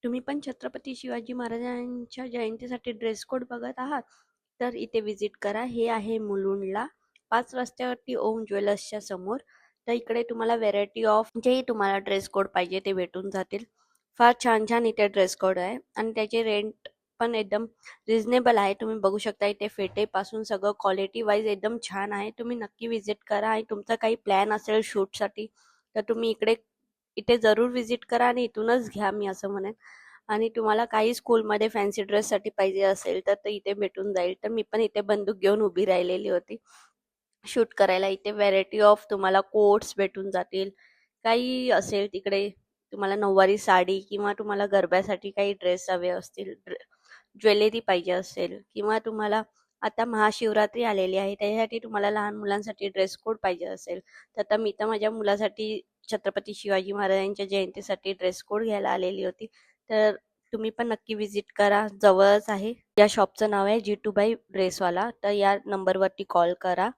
तुम्ही पण छत्रपती शिवाजी महाराजांच्या जयंतीसाठी ड्रेस कोड बघत आहात, तर इथे व्हिजिट करा. हे आहे मुलुंडला, 5 रस्त्यावरती ओम ज्वेलर्सच्या समोर. तर इकडे तुम्हाला व्हेरायटी ऑफ जे तुम्हाला ड्रेस कोड पाहिजे ते भेटून जातील. फार छान छान इथे ड्रेस कोड आहे आणि त्याचे रेंट पण एकदम रिझनेबल आहे. तुम्ही बघू शकता इथे फेटेपासून सगळं क्वालिटी वाईज एकदम छान आहे. तुम्ही नक्की व्हिजिट करा आणि तुमचा काही प्लॅन असेल शूटसाठी तर तुम्ही इथे जरूर व्हिजिट करा आणि इथूनच घ्या मी असं म्हणेन. आणि तुम्हाला काही स्कूलमध्ये फॅन्सी ड्रेससाठी पाहिजे असेल तर ते इथे भेटून जाईल. तर मी पण इथे बंदूक घेऊन उभी राहिलेली होती शूट करायला. इथे व्हेरायटी ऑफ तुम्हाला कोट्स भेटून जातील. काही असेल तिकडे तुम्हाला नऊवारी साडी किंवा तुम्हाला गरब्यासाठी काही ड्रेस हवे असतील, ज्वेलरी पाहिजे असेल किंवा तुम्हाला आता महाशिवरात्री आलेली आहे त्याच्यासाठी तुम्हाला लहान मुलांसाठी ड्रेस कोड पाहिजे असेल तर आता मी तर माझ्या मुलासाठी छत्रपती शिवाजी महाराजांच्या जयंतीसाठी ड्रेस कोड घ्यायला आलेली होती. तर तुम्ही पण नक्की व्हिजिट करा, जवळच आहे. या शॉपचं नाव आहे G2 बाय ड्रेसवाला. तर या नंबरवरती कॉल करा